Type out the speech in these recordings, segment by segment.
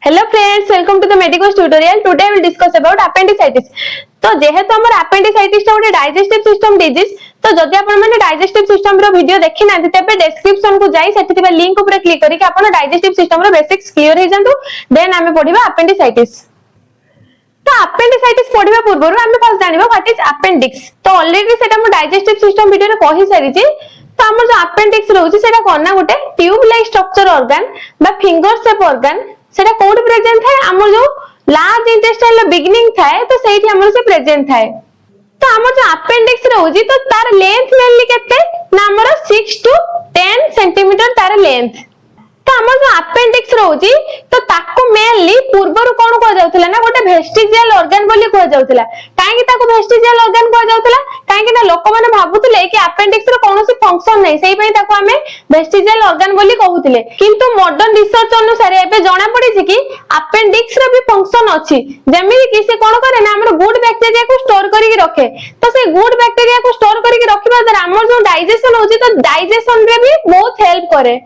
Hello friends, welcome to the Medicos tutorial. Today I will discuss about appendicitis. तो जेहेतु हमर appendicitis टा ଗୋଟେ digestive system disease, तो जदि आपण माने digestive system रो वीडियो देखि नांती तेबे description को जाई सेठी थिबा लिंक ऊपर क्लिक करी कि आपण digestive system रो बेसिक्स क्लियर हे जंतु देन हमें पढिबा appendicitis. तो appendicitis पढिबा पूर्वरु हमें फर्स्ट जानिबा व्हाट इज appendix. तो ऑलरेडी सेटा मो digestive system वीडियो रे कहि सारी छी. तो हमर जो appendix रहउची सेटा कोन ना ଗୋଟେ ट्यूब लाइक स्ट्रक्चर ऑर्गन बा फिंगर शेप ऑर्गन सेटा कोड प्रेजेंट है हमर जो लार्ज इंटेस्टाइल लो बिगिनिंग थाए तो सेठी हमर से प्रेजेंट थाए. तो हमर जो अपेंडिक्स रहउजी तो तार लेंथ मेनली केते ना हमर 6 to 10 सेंटीमीटर तार लेंथ. तो हमर जो अपेंडिक्स रहउजी तो ताको मेनली पूर्वरु कोन को जाउतला ना गोटे वेस्टिजियल ऑर्गन बोली को जाउतला. काहे कि ताको वेस्टिजियल ऑर्गन को जाउतला काहे कि ना लोक माने भाबुतले कि अपेंडिक्स रो कोनोसी फंक्शन नै सेही पई ताको हमें वेस्टिजियल ऑर्गन बोली कहउतले. किंतु मॉडर्न रिसर्च अनुसार एबे जणा पड़ी छी कि अपेंडिक्स रो भी फंक्शन अछि. जेमि कि से कोन करे ना हमर गुड बैक्टीरिया को स्टोर करी के रखे. तो से गुड बैक्टीरिया को स्टोर करी के रखिबा द्वारा हमर जो डाइजेशन होजी तो डाइजेशन रे भी बहुत हेल्प करे.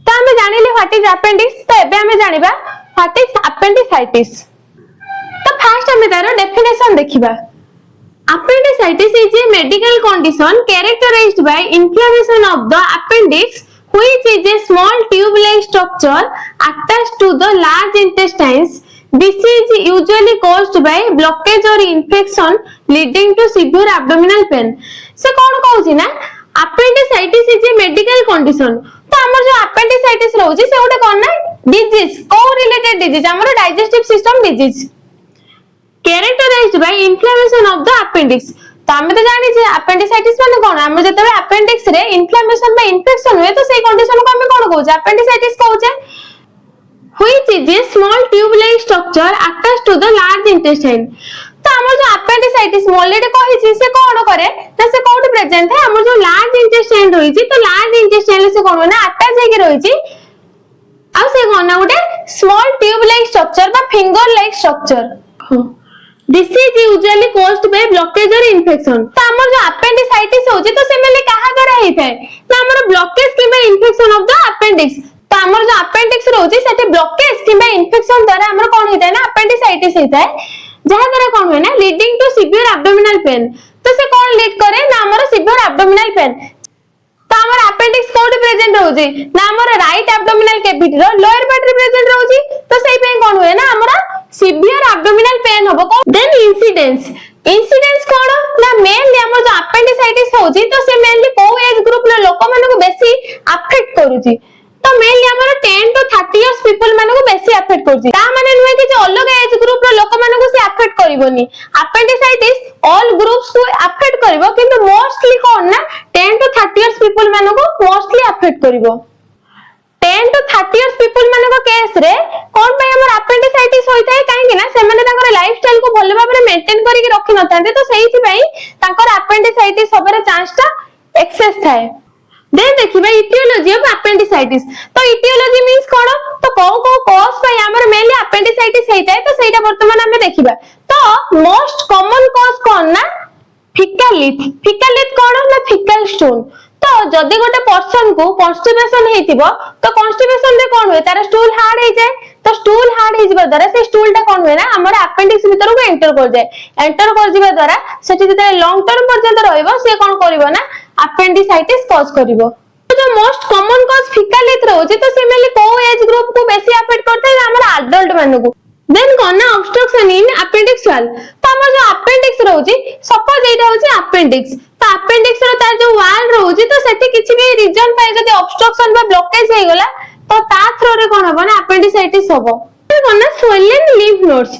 तो हमें जानिले व्हाट इज अपेंडिक्स. तो एबे हमें जानिबा व्हाट इज अपेंडिसाइटिस. तो फर्स्ट हमें तार डेफिनेशन देखिबा. Appendicitis is a medical condition characterized by inflammation of the appendix, which is a small tube-like structure attached to the large intestines. This is usually caused by blockage or infection leading to severe abdominal pain. से कौन कहूची ना appendicitis is a medical condition. तो हमर जो appendicitis रहउची से गोटे कोन ना disease को रिलेटेड डिजीज हमर digestive system disease characterized by inflammation of the appendix. तो हमें तो जानी छे appendicitis माने कोन हम जते appendix रे inflammation बा infection हुए तो सेही कंडीशन को हमें कोन कहउछे appendicitis कहउछे. Which is a small tube-like structure attached to the large intestine. तो हमर जो appendicitis ऑलरेडी कहि छी से कोन करे ना से कोड प्रेजेंट है हमर जो large intestine रही छी तो large intestine से कोन ना अटैच हे के रही छी आ से कोन ना गोटे small tube-like structure बा finger-like structure. This is usually caused by blockage or infection. तो हमर जो appendicitis होची तो सेमेले कहा करा हेतै ना हमर blockage किबा infection of the appendix. तो हमर जो appendix रहउची सेटे blockage किबा infection द्वारा हमर कोन हेतै ना appendicitis हेतै जहा द्वारा कोन होय ना leading to severe abdominal pain. तो से कोन लीड करे ना हमर severe abdominal pain. तो हमर appendix कोड प्रेजेंट रहउची ना हमर राइट abdominal cavity रो लोअर पार्ट रे प्रेजेंट रहउची तो सेही पे कोन होय ना हमर severe abdominal pain होबो. Then incidence कोन ना मेनली हमर जो appendicitis होची तो से मेनली को एज ग्रुप लो लोक माने को बेसी अफेक्ट करूची. तो मेनली हमर 10 to 30 इयर्स पीपल माने को बेसी अफेक्ट करूची. ता माने नुहे कि जो अलग एज ग्रुप लो लोक माने को से अफेक्ट करिवोनी. appendicitis ऑल ग्रुप्स को अफेक्ट करिवो किंतु मोस्टली कोन ना 10 to 30 इयर्स पीपल माने को मोस्टली अफेक्ट करिवो. 10 to 30 इयर्स पीपल माने को केस रे कोन पे हमर appendicitis होई थाए काहे कि ना से माने ताकर लाइफस्टाइल को भले भाबरे मेंटेन करी के रखि नथांते तो सेही थि पई ताकर appendicitis होबरे चांस ता एक्सेस थाए. देन देखिबा इटियोलॉजी ऑफ appendicitis. तो इटियोलॉजी मींस कोन तो को कॉज पे हमर मेनली appendicitis हेई थाए तो सेटा वर्तमान हमें देखिबा. तो मोस्ट कॉमन कॉज कोन ना फीकल लीथ कोन ना फीकल स्टूल. तो जदि गोटे पर्सन को कॉन्स्टिपेशन हेतिबो तो कॉन्स्टिपेशन रे कोन होय तार स्टूल हार्ड हे जाय. तो स्टूल हार्ड हे जिबा द्वारा से स्टूल ता कोन होय ना हमर अपेंडिक्स भीतर को एंटर कर जाय. एंटर कर जिबा द्वारा सेठी जते लॉन्ग टर्म पर्यंत रहइबो से कोन करिवो ना अपेंडिसाइटिस कॉज करिवो. तो जो मोस्ट कॉमन कॉज फीकल लीथ रहउची तो से मेनली को एज ग्रुप को बेसी अफेक्ट करते है हमर एडल्ट मानु को. देन कोन ना ऑब्स्ट्रक्शन इन अपेंडिक्स वाल. तो हमर जो अपेंडिक्स रहउची सपोज एटा होची अपेंडिक्स. तो अपेंडिक्स रो तार जो वाल रहउची तो सेठी किछि भी रीजन पाए जदि ऑब्स्ट्रक्शन बा ब्लॉकेज हे गेला तो ता थ्रो रे कोन होबो ना अपेंडिसाइटिस होबो. कोन ना स्वेलन लिम्फ नोड्स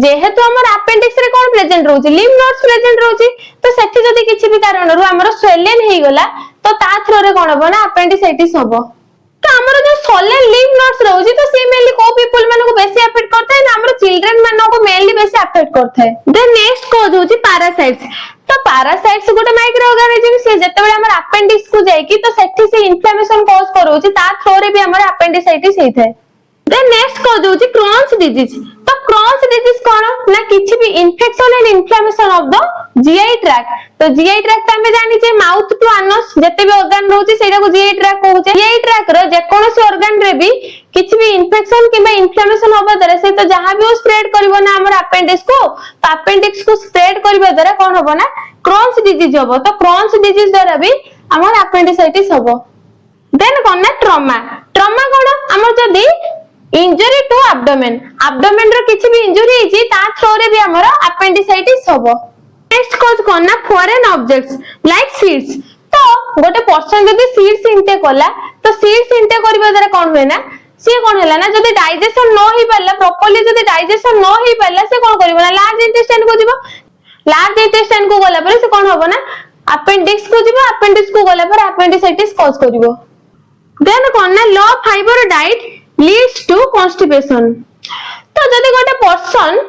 जेहेतु हमर अपेंडिक्स रे कोन प्रेजेंट रहउची लिम्फ नोड्स प्रेजेंट रहउची तो सेठी जदि किछि भी कारण रो हमर स्वेलन हे गेला तो ता थ्रो रे कोन होबो ना अपेंडिसाइटिस होबो. तो हमर जो सोलन लिम्फ नोड्स रहउची तो से मेनली को पीपल माने को बेसी अफेक्ट करथाय ना हमर चिल्ड्रन माने को मेनली बेसी अफेक्ट करथाय. देन नेक्स्ट कॉज होची पैरासाइट्स. तो पैरासाइट्स गोटे माइक्रो ऑर्गेनिज्म से जते बेले हमर अपेंडिक्स को जाय की तो सेठी से इन्फ्लेमेशन कॉज करूची ता थ्रो रे भी हमर अपेंडिसाइटिस हेइ थाय. देन नेक्स्ट कॉज होची क्रॉन्स डिजीज. तो क्रॉन्स डिजीज कोन ना किछि भी infection and inflammation of the GI tract. तो जीआई ट्रैक्ट हमें जानि छे माउथ टू एनस जते भी ऑर्गन रहउची सेटा को जीआई ट्रैक्ट कहउचे. जीआई ट्रैक्ट रो जे कोनोसी ऑर्गन रे भी किछि भी इन्फेक्शन किबा इन्फ्लेमेशन होबा द्वारा से तो जहां भी स्प्रेड करबो ना हमर अपेंडिक्स को, तो अपेंडिक्स को स्प्रेड करबा द्वारा कोन होबो ना क्रॉन्स डिजीज होबो। तो क्रॉन्स डिजीज द्वारा भी हमर अपेंडिसाइटिस होबो। देन कोन ना ट्रॉमा। ट्रॉमा कोन हमर जदी इंजरी टू एब्डोमेन, एब्डोमेन रो किछि भी इंजरी हिची ता थ्रो रे भी हमर अपेंडिसाइटिस होबो। नेक्स्ट कॉज कोन ना फॉरेन ऑब्जेक्ट्स लाइक सीड्स। तो गोटे पर्सन जदी सीड्स इनटेक कला, तो सीड्स इनटेक करबा द्वारा कोन होय ना से कोन हैला ना जदी डाइजेशन न होई पाला प्रॉपर्ली, जदी डाइजेशन न होई पाला से कोन करबो ना लार्ज इंटेस्टाइन को जीवो। लार्ज इंटेस्टाइन को गला पर से कोन होबो ना अपेंडिक्स को जीवो। अपेंडिक्स को गला पर अपेंडिसाइटिस कॉज करबो। देन कोन ना low fibre diet leads to constipation. तो जदी गोटे पर्सन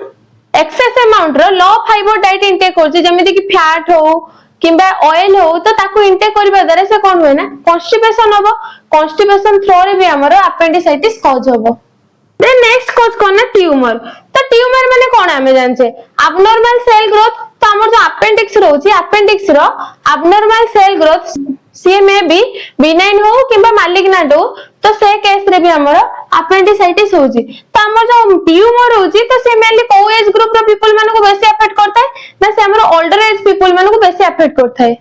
एक्सेस अमाउंट रो लो फाइबर डाइट इनटेक करछि, जेमिति कि फैट हो किंबा ऑयल हो, तो ताकू इनटेक करबा द्वारा से कोन होय ना कॉन्स्टिपेशन होबो। कॉन्स्टिपेशन थ्रो रे भी हमरो अपेंडिसाइटिस कॉज होबो। देन नेक्स्ट कॉज कोन ना ट्यूमर। तो ट्यूमर माने कोन हमें जानछे एब्नॉर्मल सेल ग्रोथ। तो हमर जो अपेंडिक्स रहउछि, अपेंडिक्स रो एब्नॉर्मल सेल ग्रोथ सी में भी बिनाइन हो किंबा मालिग्नेंट हो, तो से केस रे भी हमरो अपेंडिसाइटिस होउछि। तो हमर जो ट्यूमर होउछि तो से मेनली को एज ग्रुप रो पीपल माने को बेसी अफेक्ट करता है ना से हमरो ओल्डर एज पीपल माने को बेसी अफेक्ट करता है।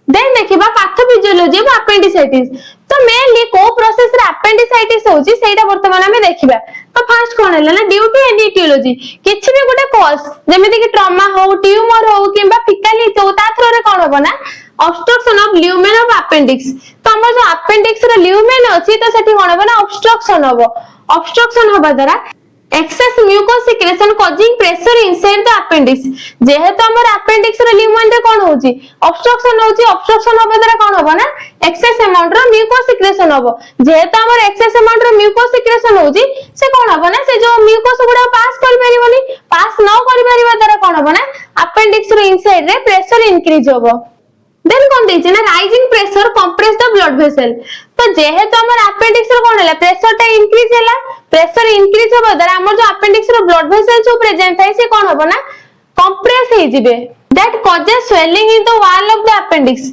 देन देखिबा पैथोफिजियोलॉजी ऑफ अपेंडिसाइटिस। तो मेनली को प्रोसेस रे अपेंडिसाइटिस होउछि सेटा वर्तमान हमें देखिबा। तो फर्स्ट कोन हैला ना ड्यू टू एनी इटियोलॉजी, किछि भी गोटे कॉज जेमिति कि ट्रॉमा हो, ट्यूमर हो किंबा फिकालिटी हो, ता थ्रो रे कोन होबो ना obstruction of lumen of appendix. तो हमर जो अपेंडिक्स रो ल्यूमेन अछि तो सेठी कोन होबो ना ऑब्स्ट्रक्शन होबो। ऑब्स्ट्रक्शन होबा द्वारा excess mucus secretion causing pressure inside the appendix। जेहेतु हमर अपेंडिक्स रो ल्यूमेन रे कोन होउची ऑब्स्ट्रक्शन होउची, ऑब्स्ट्रक्शन होबा द्वारा कोन होबो ना excess amount रो mucus secretion होबो। जेहेतु हमर excess amount रो mucus secretion होउची से कोन होबो ना से जो mucus गुडा पास कर परिबोनी, पास न कर परिबा द्वारा कोन होबो ना अपेंडिक्स रो इनसाइड रे प्रेशर इंक्रीज होबो। देन कोन देछि ना rising pressure compress the blood vessel. तो जेहेतु हमर अपेंडिक्स रो कोन हैला प्रेशर ता इंक्रीज हैला, प्रेशर इंक्रीज होबा द्वारा हमर जो अपेंडिक्स रो ब्लड वेसल जो प्रेजेंट है से कोन होबो ना कंप्रेस हे जिवे। That causes swelling in the wall of the appendix.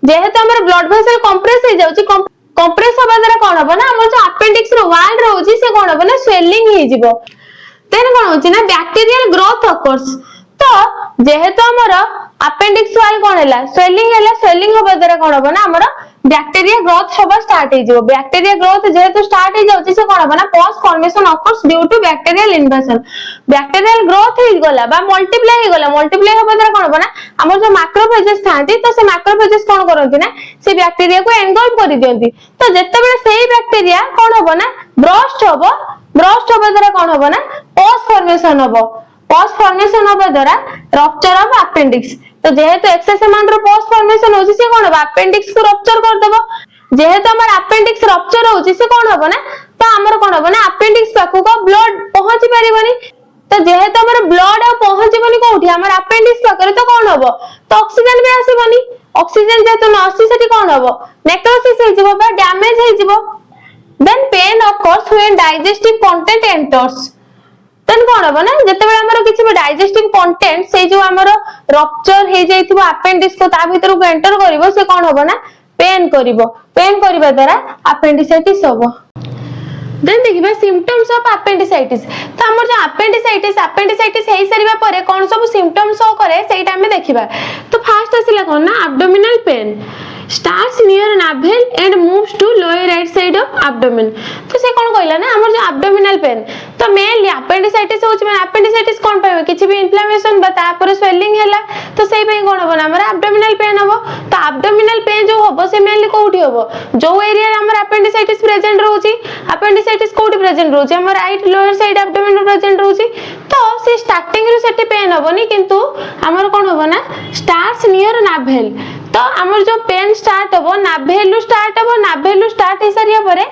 जेहेतु हमर ब्लड वेसल कंप्रेस हे जाउची, कंप्रेस होबा द्वारा कोन होबो ना हमर जो अपेंडिक्स रो वॉल रहउची से कोन होबो ना स्वेलिंग हे जिवो। देन कोन होची ना बैक्टीरियल ग्रोथ ऑकर्स। तो जेहेतु हमर अपेंडिक्स वाल कोन हैला स्वेलिंग होबा द्वारा कोन होबो ना हमर बैक्टीरिया ग्रोथ होबा स्टार्ट हे जिवो। बैक्टीरिया ग्रोथ जेहेतु स्टार्ट हे जाउची से कोन होबो ना pus formation occurs due to bacterial invasion. Bacterial growth हे गला बा मल्टीप्लाई हे गला, मल्टीप्लाई होबा द्वारा कोन होबो ना हमर जो मैक्रोफेजेस थांती तो से मैक्रोफेजेस कोन करंती ना से बैक्टीरिया को एनगल्फ करि दियंती। तो जत्ते बेले सेही बैक्टीरिया कोन होबो ना ब्रस्ट होबो, ब्रस्ट होबा द्वारा कोन होबो ना पोस्ट फॉर्मेशन होबो। पोस्ट फॉर्मेशन होबा द्वारा रप्चर ऑफ अपेंडिक्स। तो जेहेतु एक्सेस अमाउंट रो पोस्ट फॉर्मेशन होची से कोन होबा अपेंडिक्स को रप्चर कर देबो। जेहेतु हमर अपेंडिक्स रप्चर होची से कोन होबो ना तो हमर कोन होबो ना अपेंडिक्स पाखु को ब्लड पहुंची परिबनी। तो जेहेतु हमर ब्लड आ पहुंचीबनी कोठी हमर अपेंडिक्स पाखरे तो कोन होबो तो ऑक्सीजन भी आसीबनी। ऑक्सीजन जेहेतु न आसी सेठी कोन होबो नेक्रोसिस हे जिवो बा डैमेज हे जिवो। Then pain occurs when digestive content enters. देन कोन होबो ना जते बेले हमर किछि भी डाइजेस्टिव कंटेंट से जो हमर रप्चर हे जाइथिबो अपेंडिक्स को ता भीतर को एंटर करिवो से कोन होबो ना पेन करिवो। पेन करिबा द्वारा अपेंडिसाइटिस होबो। देन देखिबा सिम्पटम्स ऑफ अपेंडिसाइटिस। तो हमर जो अपेंडिसाइटिस हे सरीबा परे कोन सब सिम्पटम्स शो करे सेटा हमें देखिबा। तो फर्स्ट आसिला कोन ना abdominal pain starts near navel and moves to lower right side of abdomen। तो से कोन कहला ना हमर जो एब्डोमिनल पेन तो मेनली अपेंडिसाइटिस होची माने अपेंडिसाइटिस कोन पाइबो किछि भी इन्फ्लेमेशन बा तापर स्वेलिंग हैला तो सेही पे कोन होबो ना हमर एब्डोमिनल पेन होबो। तो एब्डोमिनल पेन जो होबो से मेनली कोठी होबो जो एरिया हमर अपेंडिसाइटिस प्रेजेंट रहउची। अपेंडिसाइटिस कोठी प्रेजेंट रहउची हमर राइट लोअर साइड एब्डोमेन रो प्रेजेंट रहउची। तो से स्टार्टिंग रो सेठी पेन होबोनी किंतु हमर कोन होबो ना स्टार्ट्स नियर नाभेल। तो हमर जो पेन स्टार्ट होबो नाभेलु स्टार्ट होबो, नाभेलु स्टार्ट हे सरिया परे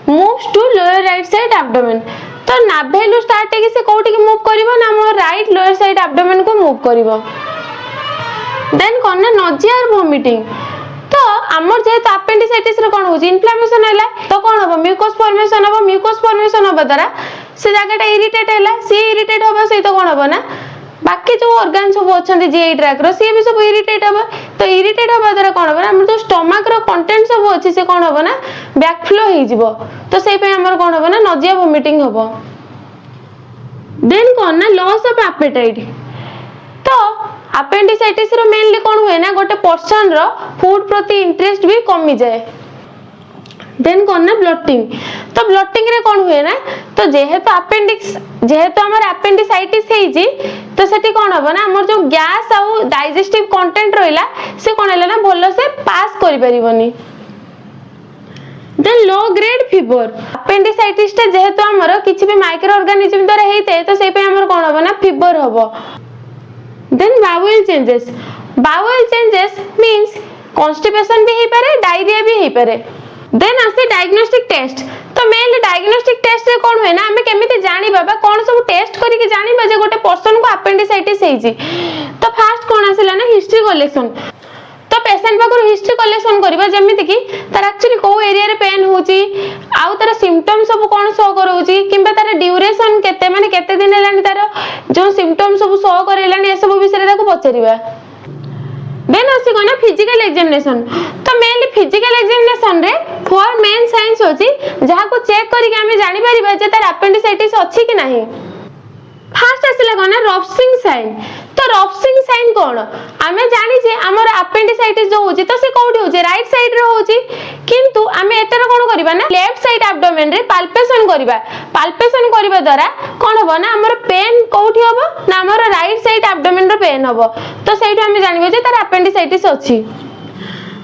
moves to lower right side abdomen. तो नाभेलु स्टार्ट हे कि से कोठी की मूव करबो ना हमर राइट लोअर साइड एब्डोमेन को मूव करबो। देन कोन ना नोजिया और वोमिटिंग। तो हमर जेहेतु अपेंडिसाइटिस रे कोन होची इन्फ्लेमेशन हैला तो कोन होबो म्यूकस फॉर्मेशन होबो। म्यूकस फॉर्मेशन होबा द्वारा से जगहटा इरिटेट हैला, से इरिटेट होबो से तो कोन होबो ना बाकी जो ऑर्गन सब अछंती जीआई ट्रैक रो से भी सब इरिटेट होबो। तो इरिटेट हवा द्वारा कौन हम हमर जो स्टमक रो कंटेंट सब अछि से कौन हम ना बैकफ्लो हो जिवो तो सेई पे हमर कौन हम ना नजिया वोमिटिंग हबो देन कौन ना लॉस ऑफ एपेटाइट तो अपेंडिसाइटिस रो मेनली कौन हुए ना गोटे पर्सन रो फूड प्रति इंटरेस्ट भी कमी जाए देन कौन ना ब्लोटिंग तो ब्लोटिंग रे कौन हुए ना तो जेहेतु अपेंडिक्स जेहेतु हमर अपेंडिसाइटिस हेई जी तो सेठी कौन हबो ना हमर जो गैस आ डाइजेस्टिव कंटेंट रहिला से कौन हैला ना भलो से पास करि परिबनी then low grade fever appendicitis टे जेहेतु हमर किछि भी माइक्रो ऑर्गेनिज्म द्वारा हेइते तो सेई पे हमर कौन हबो ना फीवर हबो then bowel changes means constipation भी हेई पारे डायरिया भी हेई पारे देन आसे डायग्नोस्टिक टेस्ट तो मेनली डायग्नोस्टिक टेस्ट रे कोन होय ना हमें केमिति जानि बाबा कोन सब टेस्ट करी के जानि बा जे गोटे पर्सन को अपेंडिसाइटिस हेई जी तो फर्स्ट कोन आसिला ना हिस्ट्री कलेक्शन तो पेशेंट पाखर हिस्ट्री कलेक्शन करबा जेमिति कि तार एक्चुअली को एरिया रे पेन होची आउ तार सिम्पटम सब कोन शो करउची किबा तार ड्यूरेशन केते माने केते दिन हेलानी तार जो सिम्पटम सब शो करेलानी ए सब विषय रे ताको पचरिबा देन आसी कोना फिजिकल एग्जामिनेशन तो मेनली फिजिकल एग्जामिनेशन रे फोर मेन साइंस होची जहा को चेक करी के हमें जानि परिबा जे तार अपेंडिसाइटिस अछि कि नाही फर्स्ट आसिला कोना रॉप्सिंग साइन तो रॉप्सिंग साइन कोन हमें जानि जे हमर अपेंडिसाइटिस जो होची तो से कोठी होची राइट साइड रे होची किंतु हमें एतर कोन करबा ना लेफ्ट साइड एब्डोमेन रे पाल्पेशन करबा द्वारा कोन होबो ना हमर पेन कोठी होबो ना हमर राइट साइड एब्डोमेन रो पेन होबो तो सेइठो हमें जानिबो जे तार अपेंडिसाइटिस अछि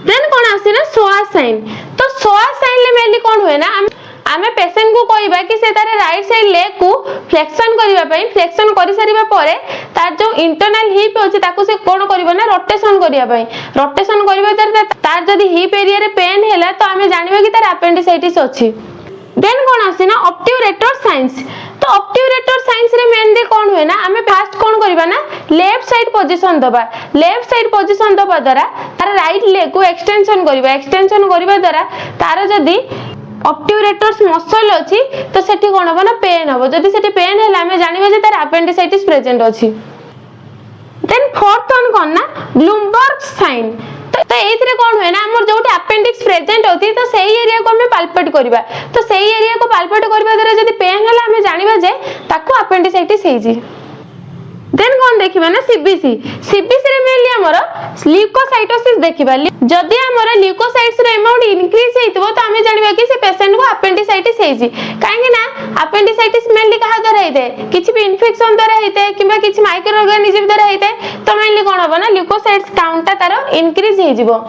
देन कोन आसी ना सोआ साइन तो सोआ साइन ले मेनली कोन होय ना आमे पेशेंट को कहबा कि से तारे राइट साइड लेग को फ्लेक्शन करिबा पई फ्लेक्शन करि सारिबा परे तार जो इंटरनल हिप होची ताको से कोन करिबो ना रोटेशन करिया पई रोटेशन करिबा तार जदी हिप एरिया रे पेन हैला तो आमे जानिबा कि तार अपेंडिसाइटिस अछि देन कोन आसी ना ऑब्ट्यूरेटर साइंस तो ऑब्ट्यूरेटर साइंस रे मेन दे कोन होय ना हमें फास्ट कोन करबा ना लेफ्ट साइड पोजीशन दबा द्वारा तार राइट लेग को एक्सटेंशन करबा द्वारा तार जदी ऑब्ट्यूरेटर्स मसल अछि तो सेठी कोन हो ना पेन हो जदी सेठी पेन हैला हमें जानिबा जे तार अपेंडिसाइटिस प्रेजेंट अछि देन फोर्थ वन कोन ना ब्लूमबर्ग साइन तो एथिरे कोन होय ना हमर जोटी अपेंडिक्स प्रेजेंट होती तो सेही एरिया को हमें पाल्पेट करबा तो सेही एरिया को पाल्पेट करबा द्वारा जदी पेन हैला हमें जानिबा जे ताको अपेंडिसाइटिस हेई जी देन कोन देखिबा ना सीबीसी रे मेनली हमर ल्यूकोसाइटोसिस देखिबा जदी हमर ल्यूकोसाइट्स रे अमाउंट इंक्रीज हेइतबो तो हमें जानिबा कि से पेशेंट को अपेंडिसाइटिस हेइजी काहे ना अपेंडिसाइटिस मेनली कहा द्वारा हेइते किछि भी इन्फेक्शन द्वारा हेइते किबा किछि माइक्रो ऑर्गेनिज्म द्वारा हेइते तो मेनली कोन होबो ना ल्यूकोसाइट्स काउंट तारो इंक्रीज हेइजिबो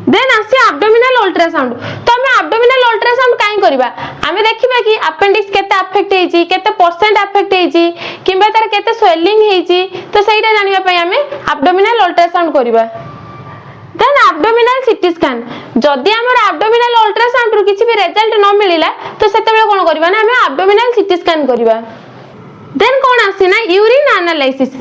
देन आसी एब्डोमिनल अल्ट्रासाउंड तो हमें एब्डोमिनल अल्ट्रासाउंड काई करबा हमें देखिबा कि अपेंडिक्स केते अफेक्ट हेइजी केते परसेंट अफेक्ट हेइजी किबा तार केते स्वेलिंग हेइजी तो सेइटा जानिबा पई हमें एब्डोमिनल अल्ट्रासाउंड करबा देन एब्डोमिनल सीटी स्कैन जदी हमर एब्डोमिनल अल्ट्रासाउंड रु किछि भी रिजल्ट न मिलिला तो सेतेबेले कोन करबा ना हमें एब्डोमिनल सीटी स्कैन करबा देन कोन आसी ना यूरिन एनालिसिस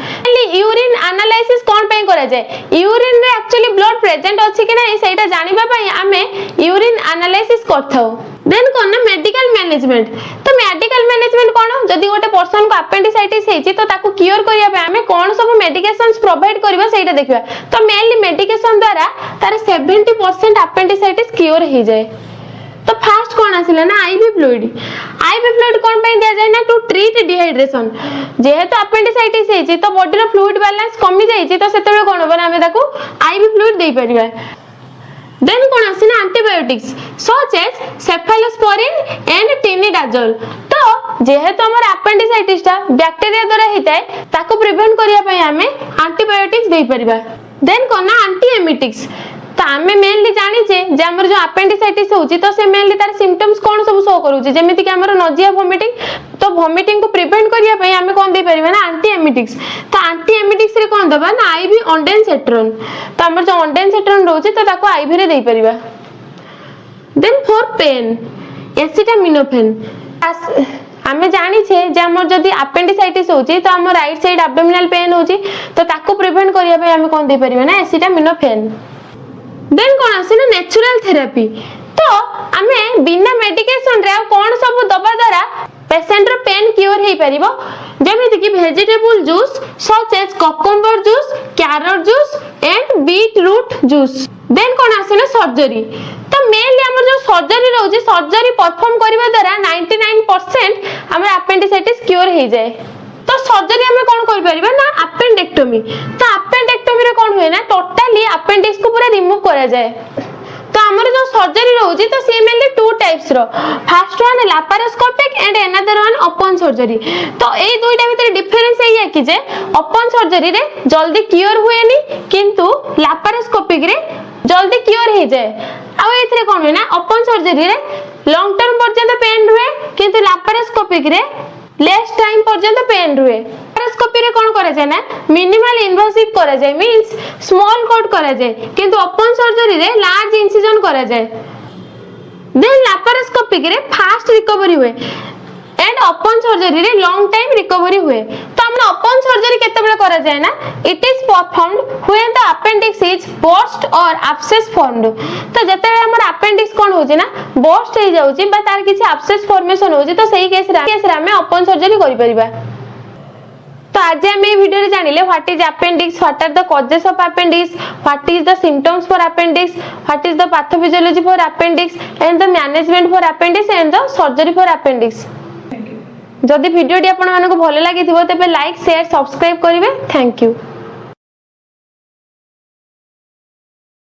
यूरिन एनालिसिस कोन पे करा जाय यूरिन रे एक्चुअली ब्लड प्रेजेंट अछि कि नै सेटा जानिबा पई हमें यूरिन एनालिसिस करथाउ देन कोन ना मेडिकल मैनेजमेंट तो मेडिकल मैनेजमेंट कोन जदी गोटे पर्सन को अपेंडिसाइटिस हेछि तो ताको क्योर करिया पे हमें कोन सब मेडिकेशंस प्रोवाइड करबा सेटा देखबा तो मेनली मेडिकेशन द्वारा तार 70% अपेंडिसाइटिस क्योर हे जाय तो फास्ट कोन आसिला ना आईवी फ्लूइड कोन पे दिया जाय ना टू ट्रीट डिहाइड्रेशन जेहेतु अपेंडिसाइटिस हेछि तो बॉडी रो फ्लूइड बैलेंस कमी जायछि तो सेतेबेले कोन होबा हमें ताको आईवी फ्लूइड देई परिबा देन कोन आसिना antibiotics such as cephalosporin and tinidazole तो जेहेतु हमर अपेंडिसाइटिस ता बैक्टीरिया द्वारा हेताय ताको प्रिवेंट करिया पई हमें एंटीबायोटिक्स देई परिबा देन कोन ना एंटी एमिटिक्स तो हमें मेनली जानी जे हमर जो अपेंडिसाइटिस होची तो से मेनली तार सिम्पटम्स कोन सब शो करूची जेमिति कि हमर नजिया वोमिटिंग तो वोमिटिंग को प्रिवेंट करिया पई हमें कोन दे परिबा ना एंटी एमिटिक्स तो एंटी एमिटिक्स रे कोन दबा ना आईवी ऑन्डेनसेट्रोन तो हमर जो ऑन्डेनसेट्रोन रहउची तो ताको आईवी रे दे परिबा देन फॉर पेन एसिटामिनोफेन हमें जानी छे जे हमर जदी अपेंडिसाइटिस होची तो हमर राइट साइड एब्डोमिनल पेन होची तो ताको प्रिवेंट करिया पई हमें कोन दे परिबा ना एसिटामिनोफेन देन कोन आसी ना नेचुरल थेरेपी तो हमें बिना मेडिकेशन रे कोन सब दबा द्वारा पेशेंट रो पेन क्योर हे परिबो जेमिति कि vegetable juice such as cucumber juice, carrot juice and beetroot juice. Then कौन आसे ना सर्जरी। तो मेनली हमर जो सर्जरी रहउची सर्जरी परफॉर्म करबा द्वारा 99% हमर अपेंडिसाइटिस क्योर हो जाए। तो सर्जरी हमें कौन कर परिबा ना अपेंडेक्टोमी। तो अपेंडेक्टोमी रे कौन हुए ना टोटली अपेंडिक्स को पूरा रिमूव करा जाए। तो हमर जो सर्जरी रहउची तो सी मेनली टू टाइप्स रो। First one laparoscopic and another one open surgery. तो ए दुईटा भीतर डिफरेंस एया कि जे ओपन सर्जरी रे जल्दी क्योर हुएनी किंतु लैपारोस्कोपिक रे जल्दी क्योर हो जाए। आ एथरे कोन हुए ना ओपन सर्जरी रे लॉन्ग टर्म पर्यंत पेन हुए किंतु लैपारोस्कोपिक रे लेस टाइम पर्यंत पेन हुए। लैपारोस्कोपी रे कोन करा जाय ना मिनिमल इन्वेसिव करा जाय मींस स्मॉल कट करा जाय किंतु ओपन सर्जरी रे लार्ज इंसिजन करा जाय। देन लैपारोस्कोपिक रे फास्ट रिकवरी हुए एंड ओपन सर्जरी रे लॉन्ग टाइम रिकवरी हुए। तो हमने ओपन सर्जरी केतेबेले करा जाय ना it is performed when the appendix is burst और एब्सेस फॉर्म्ड। तो जेतेबेले हमर अपेंडिक्स कोन होची ना बर्स्ट हे जाउची बा तार किछि एब्सेस फॉर्मेशन होची तो सही केस रे हमें ओपन सर्जरी करि परिबा। तो आज हम ये वीडियो रे जानिले what is appendix, what are the causes of appendix, what is the symptoms for appendix, what is the pathophysiology for appendix and the management for appendix and the surgery for appendix. जदि video टी आपण मानको भलो लागि थिबो तबे like share subscribe करिवे। Thank you.